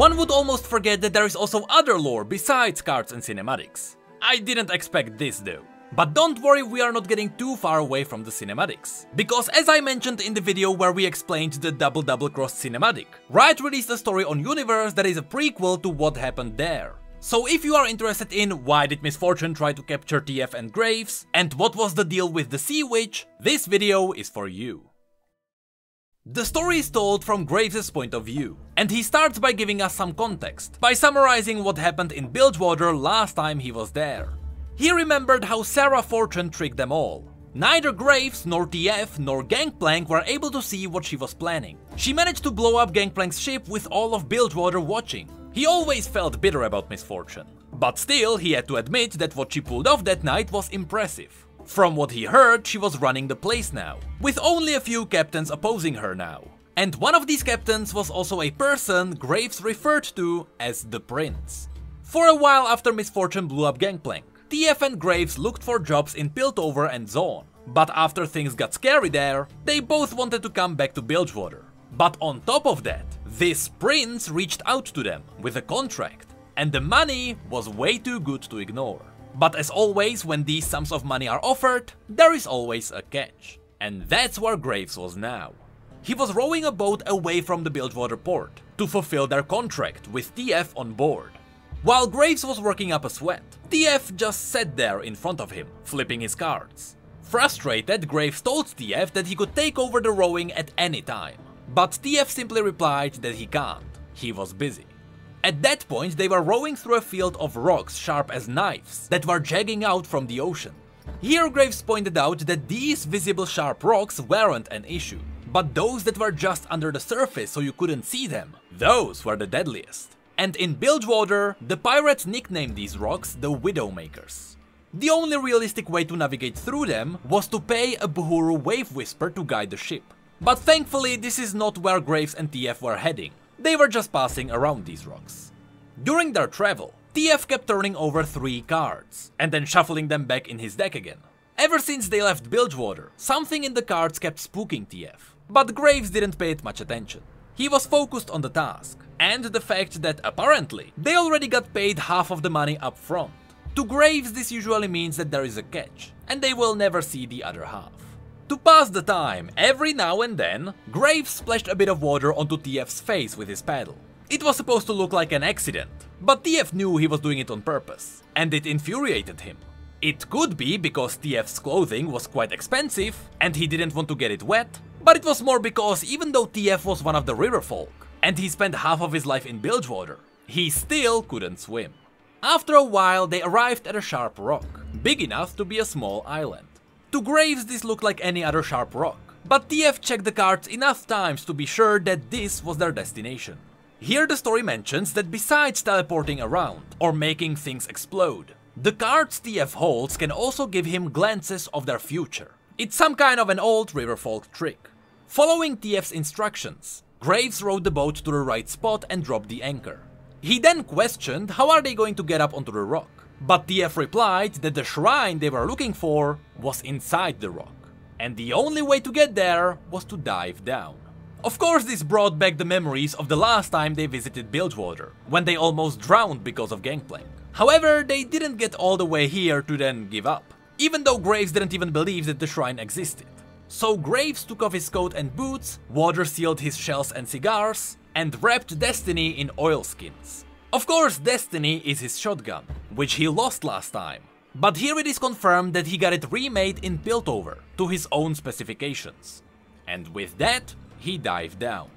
One would almost forget that there is also other lore besides cards and cinematics. I didn't expect this though. But don't worry, we are not getting too far away from the cinematics. Because as I mentioned in the video where we explained the Double Cross cinematic, Riot released a story on Universe that is a prequel to what happened there. So if you are interested in why did Miss Fortune try to capture TF and Graves, and what was the deal with the Sea Witch, this video is for you. The story is told from Graves' point of view, and he starts by giving us some context, by summarizing what happened in Bilgewater last time he was there. He remembered how Sarah Fortune tricked them all. Neither Graves, nor TF, nor Gangplank were able to see what she was planning. She managed to blow up Gangplank's ship with all of Bilgewater watching. He always felt bitter about Miss Fortune, but still he had to admit that what she pulled off that night was impressive. From what he heard, she was running the place now, with only a few captains opposing her now. And one of these captains was also a person Graves referred to as the Prince. For a while after Miss Fortune blew up Gangplank, TF and Graves looked for jobs in Piltover and Zone, but after things got scary there, they both wanted to come back to Bilgewater. But on top of that, this prince reached out to them with a contract, and the money was way too good to ignore. But as always, when these sums of money are offered, there is always a catch. And that's where Graves was now. He was rowing a boat away from the Bilgewater port to fulfill their contract with TF on board. While Graves was working up a sweat, TF just sat there in front of him, flipping his cards. Frustrated, Graves told TF that he could take over the rowing at any time, but TF simply replied that he can't, he was busy. At that point, they were rowing through a field of rocks sharp as knives that were jagging out from the ocean. Here Graves pointed out that these visible sharp rocks weren't an issue, but those that were just under the surface so you couldn't see them, those were the deadliest. And in Bilgewater, the pirates nicknamed these rocks the Widowmakers. The only realistic way to navigate through them was to pay a Buhuru Wave Whisper to guide the ship. But thankfully this is not where Graves and TF were heading, they were just passing around these rocks. During their travel, TF kept turning over 3 cards, and then shuffling them back in his deck again. Ever since they left Bilgewater, something in the cards kept spooking TF, but Graves didn't pay it much attention. He was focused on the task, and the fact that apparently they already got paid half of the money up front. To Graves this usually means that there is a catch, and they will never see the other half. To pass the time, every now and then, Graves splashed a bit of water onto TF's face with his paddle. It was supposed to look like an accident, but TF knew he was doing it on purpose, and it infuriated him. It could be because TF's clothing was quite expensive, and he didn't want to get it wet, but it was more because even though TF was one of the river folk, and he spent half of his life in Bilgewater, he still couldn't swim. After a while they arrived at a sharp rock, big enough to be a small island. To Graves this looked like any other sharp rock, but TF checked the cards enough times to be sure that this was their destination. Here the story mentions that besides teleporting around, or making things explode, the cards TF holds can also give him glances of their future. It's some kind of an old riverfolk trick. Following TF's instructions, Graves rowed the boat to the right spot and dropped the anchor. He then questioned how are they going to get up onto the rock, but TF replied that the shrine they were looking for was inside the rock, and the only way to get there was to dive down. Of course this brought back the memories of the last time they visited Bilgewater, when they almost drowned because of Gangplank. However, they didn't get all the way here to then give up, even though Graves didn't even believe that the shrine existed. So Graves took off his coat and boots, water sealed his shells and cigars, and wrapped Destiny in oilskins. Of course, Destiny is his shotgun, which he lost last time, but here it is confirmed that he got it remade in Piltover to his own specifications. And with that, he dived down.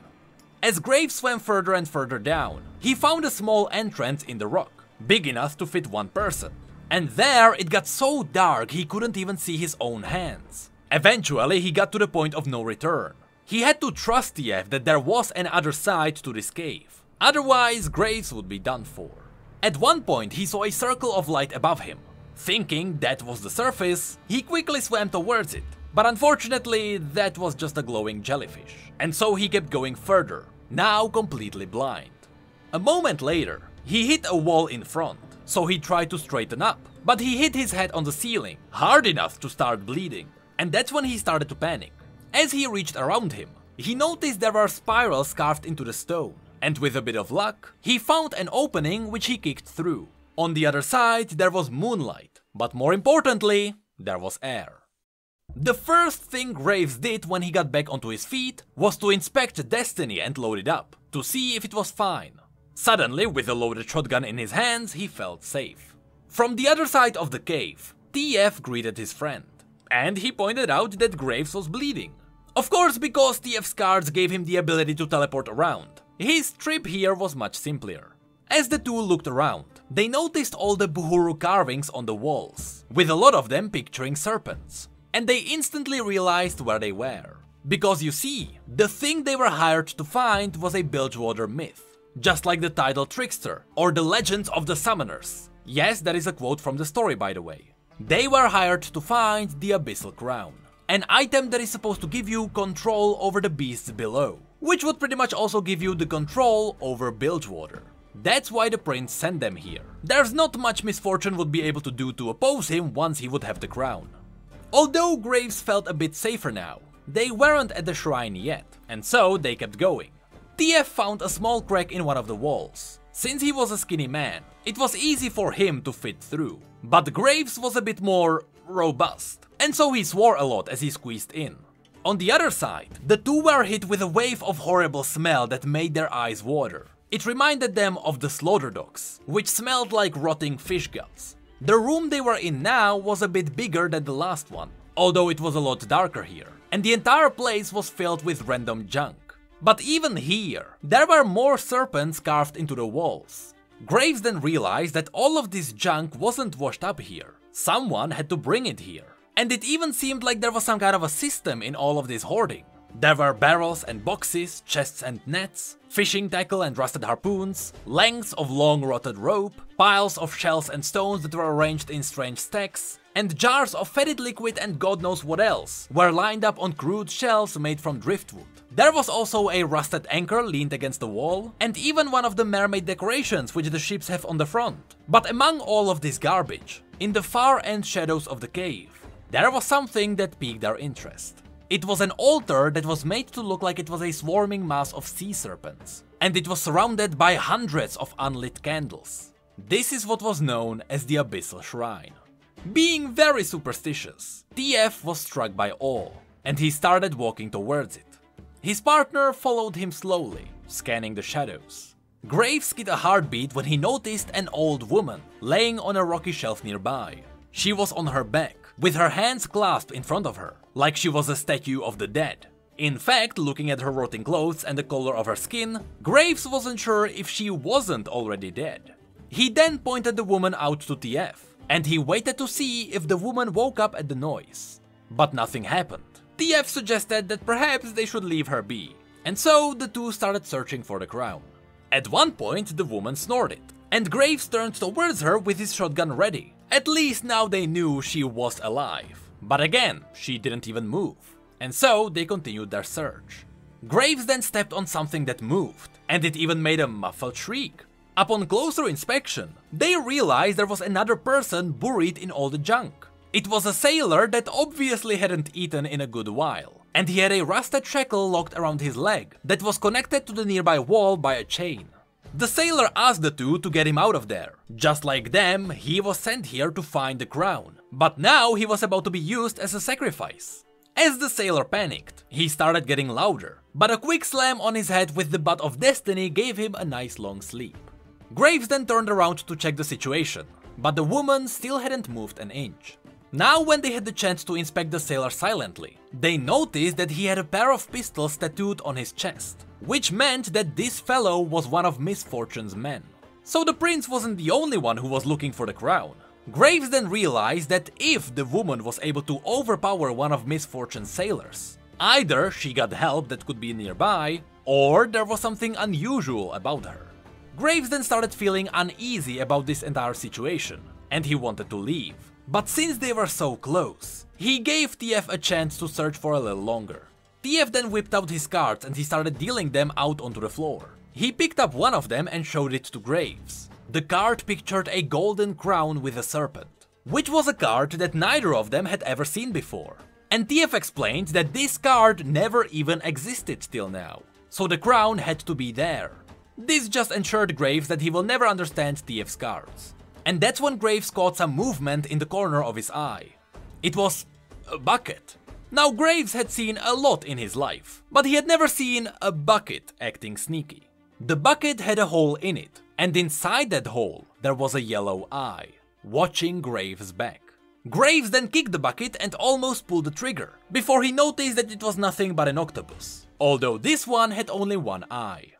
As Graves swam further and further down, he found a small entrance in the rock, big enough to fit one person. And there it got so dark he couldn't even see his own hands. Eventually he got to the point of no return. He had to trust TF that there was an other side to this cave, otherwise Graves would be done for. At one point he saw a circle of light above him. Thinking that was the surface, he quickly swam towards it, but unfortunately that was just a glowing jellyfish, and so he kept going further, now completely blind. A moment later, he hit a wall in front, so he tried to straighten up, but he hit his head on the ceiling, hard enough to start bleeding, and that's when he started to panic. As he reached around him, he noticed there were spirals carved into the stone, and with a bit of luck, he found an opening which he kicked through. On the other side there was moonlight, but more importantly, there was air. The first thing Graves did when he got back onto his feet was to inspect Destiny and load it up, to see if it was fine. Suddenly, with a loaded shotgun in his hands, he felt safe. From the other side of the cave, TF greeted his friend, and he pointed out that Graves was bleeding. Of course, because TF's cards gave him the ability to teleport around, his trip here was much simpler. As the two looked around, they noticed all the Buhuru carvings on the walls, with a lot of them picturing serpents. And they instantly realized where they were. Because you see, the thing they were hired to find was a Bilgewater myth. Just like the Tidal Trickster, or the Legends of the Summoners. Yes, that is a quote from the story, by the way. They were hired to find the Abyssal Crown, an item that is supposed to give you control over the beasts below, which would pretty much also give you the control over Bilgewater. That's why the prince sent them here. There's not much Misfortune would be able to do to oppose him once he would have the crown. Although Graves felt a bit safer now, they weren't at the shrine yet, and so they kept going. TF found a small crack in one of the walls. Since he was a skinny man, it was easy for him to fit through. But Graves was a bit more robust, and so he swore a lot as he squeezed in. On the other side, the two were hit with a wave of horrible smell that made their eyes water. It reminded them of the slaughter docks, which smelled like rotting fish guts. The room they were in now was a bit bigger than the last one, although it was a lot darker here, and the entire place was filled with random junk. But even here, there were more serpents carved into the walls. Graves then realized that all of this junk wasn't washed up here. Someone had to bring it here. And it even seemed like there was some kind of a system in all of this hoarding. There were barrels and boxes, chests and nets, fishing tackle and rusted harpoons, lengths of long rotted rope, piles of shells and stones that were arranged in strange stacks, and jars of fetid liquid and god knows what else were lined up on crude shelves made from driftwood. There was also a rusted anchor leaned against the wall, and even one of the mermaid decorations which the ships have on the front. But among all of this garbage, in the far end shadows of the cave, there was something that piqued their interest. It was an altar that was made to look like it was a swarming mass of sea serpents, and it was surrounded by hundreds of unlit candles. This is what was known as the Abyssal Shrine. Being very superstitious, TF was struck by awe, and he started walking towards it. His partner followed him slowly, scanning the shadows. Graves hit a heartbeat when he noticed an old woman laying on a rocky shelf nearby. She was on her back, with her hands clasped in front of her, like she was a statue of the dead. In fact, looking at her rotting clothes and the color of her skin, Graves wasn't sure if she wasn't already dead. He then pointed the woman out to TF, and he waited to see if the woman woke up at the noise. But nothing happened. TF suggested that perhaps they should leave her be, and so the two started searching for the crown. At one point, the woman snorted, and Graves turned towards her with his shotgun ready. At least now they knew she was alive. But again, she didn't even move, and so they continued their search. Graves then stepped on something that moved, and it even made a muffled shriek. Upon closer inspection, they realized there was another person buried in all the junk. It was a sailor that obviously hadn't eaten in a good while, and he had a rusted shackle locked around his leg that was connected to the nearby wall by a chain. The sailor asked the two to get him out of there. Just like them, he was sent here to find the crown, but now he was about to be used as a sacrifice. As the sailor panicked, he started getting louder, but a quick slam on his head with the butt of Destiny gave him a nice long sleep. Graves then turned around to check the situation, but the woman still hadn't moved an inch. Now when they had the chance to inspect the sailor silently, they noticed that he had a pair of pistols tattooed on his chest, which meant that this fellow was one of Misfortune's men. So the prince wasn't the only one who was looking for the crown. Graves then realized that if the woman was able to overpower one of Misfortune's sailors, either she got help that could be nearby, or there was something unusual about her. Graves then started feeling uneasy about this entire situation, and he wanted to leave. But since they were so close, he gave TF a chance to search for a little longer. TF then whipped out his cards and he started dealing them out onto the floor. He picked up one of them and showed it to Graves. The card pictured a golden crown with a serpent, which was a card that neither of them had ever seen before. And TF explained that this card never even existed till now, so the crown had to be there. This just ensured Graves that he will never understand TF's cards. And that's when Graves caught some movement in the corner of his eye. It was a bucket. Now Graves had seen a lot in his life, but he had never seen a bucket acting sneaky. The bucket had a hole in it, and inside that hole there was a yellow eye, watching Graves' back. Graves then kicked the bucket and almost pulled the trigger, before he noticed that it was nothing but an octopus, although this one had only one eye.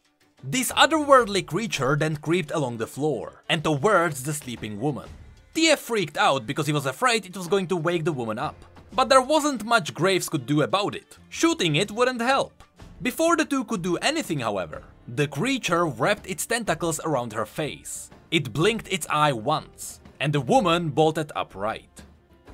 This otherworldly creature then creeped along the floor, and towards the sleeping woman. TF freaked out because he was afraid it was going to wake the woman up. But there wasn't much Graves could do about it. Shooting it wouldn't help. Before the two could do anything, however, the creature wrapped its tentacles around her face. It blinked its eye once, and the woman bolted upright.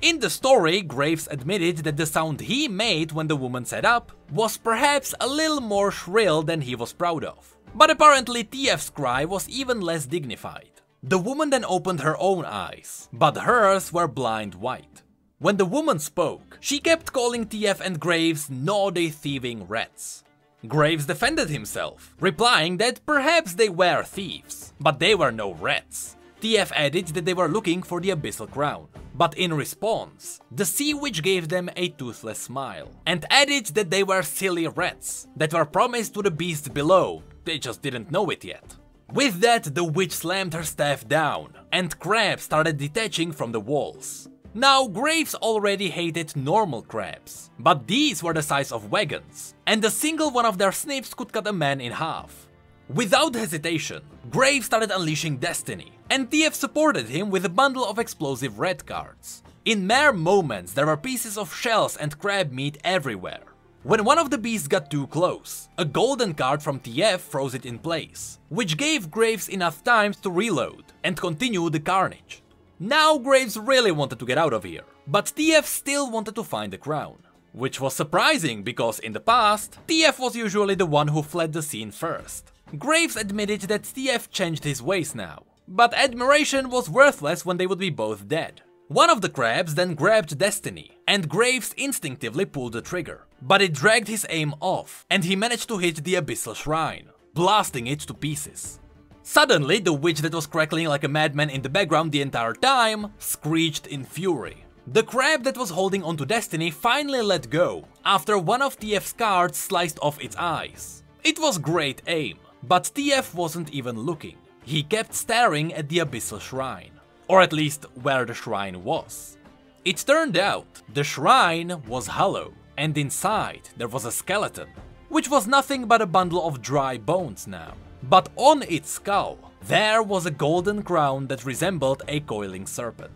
In the story, Graves admitted that the sound he made when the woman sat up was perhaps a little more shrill than he was proud of. But apparently TF's cry was even less dignified. The woman then opened her own eyes, but hers were blind white. When the woman spoke, she kept calling TF and Graves naughty thieving rats. Graves defended himself, replying that perhaps they were thieves, but they were no rats. TF added that they were looking for the Abyssal Crown, but in response, the Sea Witch gave them a toothless smile, and added that they were silly rats that were promised to the beast below, they just didn't know it yet. With that, the witch slammed her staff down, and crabs started detaching from the walls. Now, Graves already hated normal crabs, but these were the size of wagons, and a single one of their snips could cut a man in half. Without hesitation, Graves started unleashing destiny, and TF supported him with a bundle of explosive red cards. In mere moments, there were pieces of shells and crab meat everywhere. When one of the beasts got too close, a golden card from TF froze it in place, which gave Graves enough time to reload and continue the carnage. Now Graves really wanted to get out of here, but TF still wanted to find the crown. Which was surprising because in the past, TF was usually the one who fled the scene first. Graves admitted that TF changed his ways now, but admiration was worthless when they would be both dead. One of the crabs then grabbed Destiny, and Graves instinctively pulled the trigger, but it dragged his aim off, and he managed to hit the Abyssal Shrine, blasting it to pieces. Suddenly, the witch that was crackling like a madman in the background the entire time screeched in fury. The crab that was holding onto Destiny finally let go, after one of TF's cards sliced off its eyes. It was great aim, but TF wasn't even looking. He kept staring at the Abyssal Shrine. Or at least where the shrine was. It turned out the shrine was hollow, and inside there was a skeleton, which was nothing but a bundle of dry bones now. But on its skull, there was a golden crown that resembled a coiling serpent.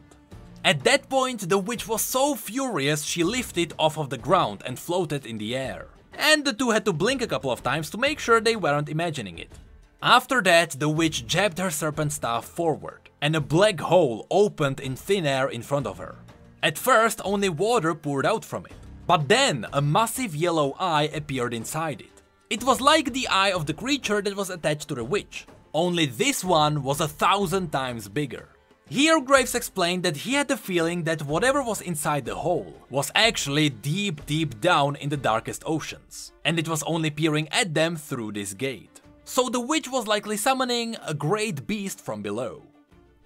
At that point, the witch was so furious she lifted off of the ground and floated in the air. And the two had to blink a couple of times to make sure they weren't imagining it. After that, the witch jabbed her serpent staff forward, and a black hole opened in thin air in front of her. At first, only water poured out from it, but then a massive yellow eye appeared inside it. It was like the eye of the creature that was attached to the witch, only this one was 1,000 times bigger. Here Graves explained that he had the feeling that whatever was inside the hole was actually deep down in the darkest oceans, and it was only peering at them through this gate. So the witch was likely summoning a great beast from below.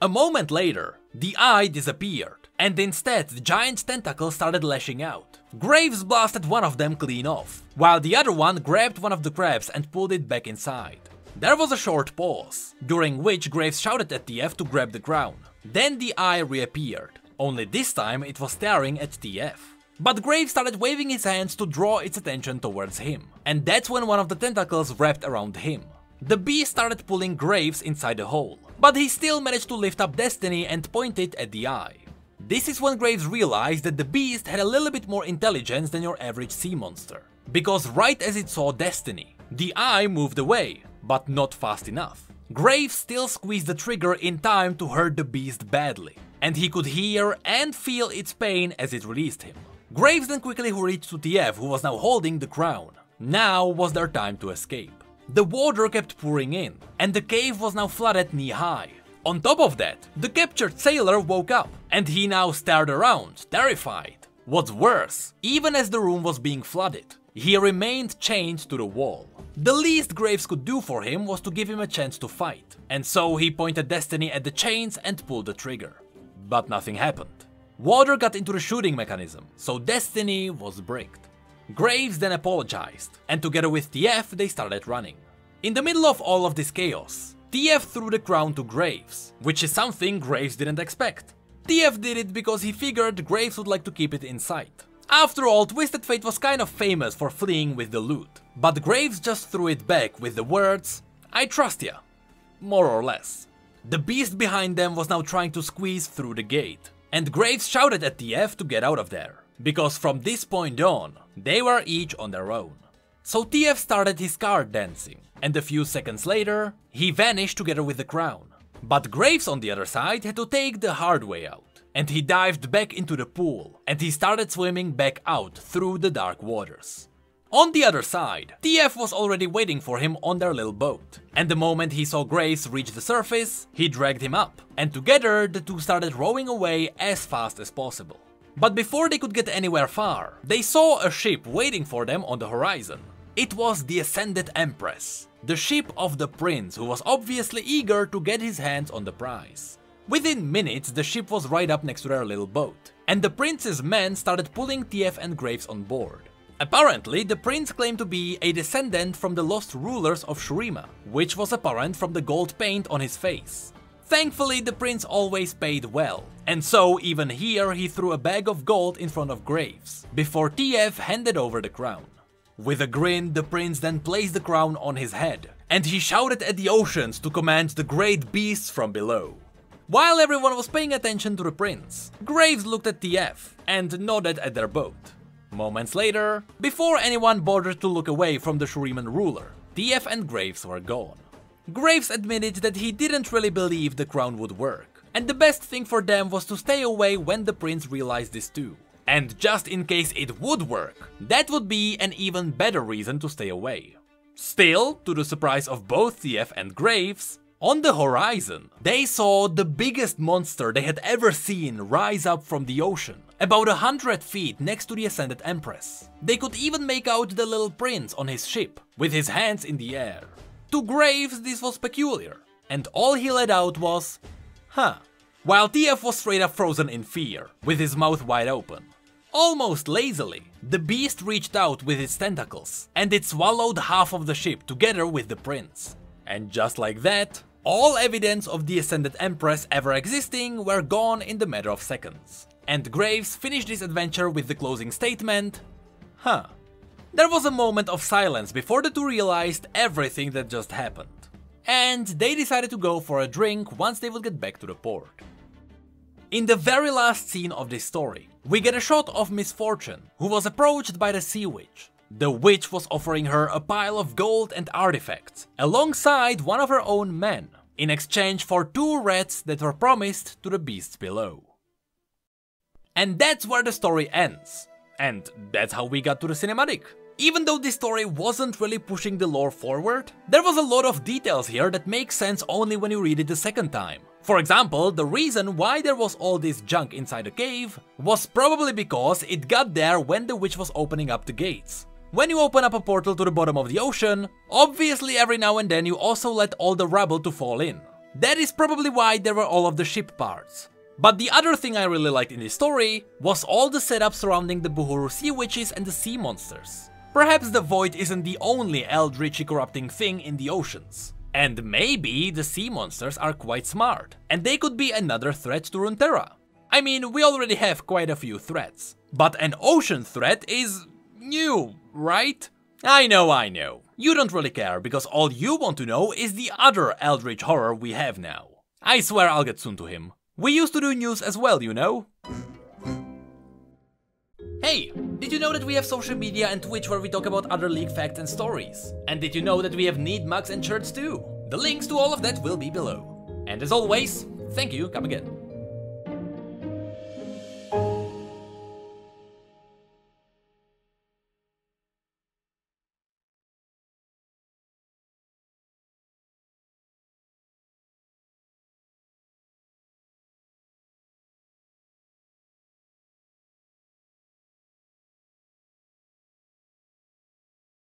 A moment later, the eye disappeared, and instead the giant tentacles started lashing out. Graves blasted one of them clean off, while the other one grabbed one of the crabs and pulled it back inside. There was a short pause, during which Graves shouted at TF to grab the crown. Then the eye reappeared, only this time it was staring at TF. But Graves started waving his hands to draw its attention towards him, and that's when one of the tentacles wrapped around him. The beast started pulling Graves inside the hole, but he still managed to lift up Destiny and point it at the eye. This is when Graves realized that the beast had a little bit more intelligence than your average sea monster. Because right as it saw Destiny, the eye moved away, but not fast enough. Graves still squeezed the trigger in time to hurt the beast badly, and he could hear and feel its pain as it released him. Graves then quickly hurried to TF, who was now holding the crown. Now was their time to escape. The water kept pouring in, and the cave was now flooded knee-high. On top of that, the captured sailor woke up, and he now stared around, terrified. What's worse, even as the room was being flooded, he remained chained to the wall. The least Graves could do for him was to give him a chance to fight, and so he pointed Destiny at the chains and pulled the trigger. But nothing happened. Water got into the shooting mechanism, so Destiny was bricked. Graves then apologized, and together with TF they started running. In the middle of all of this chaos, TF threw the crown to Graves, which is something Graves didn't expect. TF did it because he figured Graves would like to keep it in sight. After all, Twisted Fate was kind of famous for fleeing with the loot, but Graves just threw it back with the words, "I trust ya." More or less. The beast behind them was now trying to squeeze through the gate, and Graves shouted at TF to get out of there, because from this point on, they were each on their own. So TF started his card dancing, and a few seconds later, he vanished together with the crown. But Graves on the other side had to take the hard way out. And he dived back into the pool, and he started swimming back out through the dark waters. On the other side, TF was already waiting for him on their little boat, and the moment he saw Graves reach the surface, he dragged him up, and together the two started rowing away as fast as possible. But before they could get anywhere far, they saw a ship waiting for them on the horizon. It was the Ascended Empress, the ship of the prince who was obviously eager to get his hands on the prize. Within minutes, the ship was right up next to their little boat, and the prince's men started pulling TF and Graves on board. Apparently, the prince claimed to be a descendant from the lost rulers of Shurima, which was apparent from the gold paint on his face. Thankfully, the prince always paid well, and so even here he threw a bag of gold in front of Graves, before TF handed over the crown. With a grin, the prince then placed the crown on his head, and he shouted at the oceans to command the great beasts from below. While everyone was paying attention to the prince, Graves looked at TF and nodded at their boat. Moments later, before anyone bothered to look away from the Shuriman ruler, TF and Graves were gone. Graves admitted that he didn't really believe the crown would work, and the best thing for them was to stay away when the prince realized this too. And just in case it would work, that would be an even better reason to stay away. Still, to the surprise of both TF and Graves, on the horizon, they saw the biggest monster they had ever seen rise up from the ocean, about 100 feet next to the Ascended Empress. They could even make out the little prince on his ship, with his hands in the air. To Graves, this was peculiar, and all he let out was, "Huh," while TF was straight up frozen in fear, with his mouth wide open. Almost lazily, the beast reached out with its tentacles, and it swallowed half of the ship together with the prince. And just like that, all evidence of the Ascended Empress ever existing were gone in the matter of seconds. And Graves finished this adventure with the closing statement, "Huh." There was a moment of silence before the two realized everything that just happened. And they decided to go for a drink once they would get back to the port. In the very last scene of this story, we get a shot of Miss Fortune, who was approached by the Sea Witch. The witch was offering her a pile of gold and artifacts, alongside one of her own men, in exchange for 2 rats that were promised to the beasts below. And that's where the story ends. And that's how we got to the cinematic. Even though this story wasn't really pushing the lore forward, there was a lot of details here that make sense only when you read it the second time. For example, the reason why there was all this junk inside the cave was probably because it got there when the witch was opening up the gates. When you open up a portal to the bottom of the ocean, obviously every now and then you also let all the rubble to fall in. That is probably why there were all of the ship parts. But the other thing I really liked in this story was all the setup surrounding the Buhuru sea witches and the sea monsters. Perhaps the void isn't the only eldritch corrupting thing in the oceans. And maybe the sea monsters are quite smart, and they could be another threat to Runeterra. I mean, we already have quite a few threats, but an ocean threat is new, right? I know. You don't really care, because all you want to know is the other eldritch horror we have now. I swear I'll get soon to him. We used to do news as well, you know? Hey, did you know that we have social media and Twitch where we talk about other League facts and stories? And did you know that we have need mugs and shirts too? The links to all of that will be below. And as always, thank you, come again.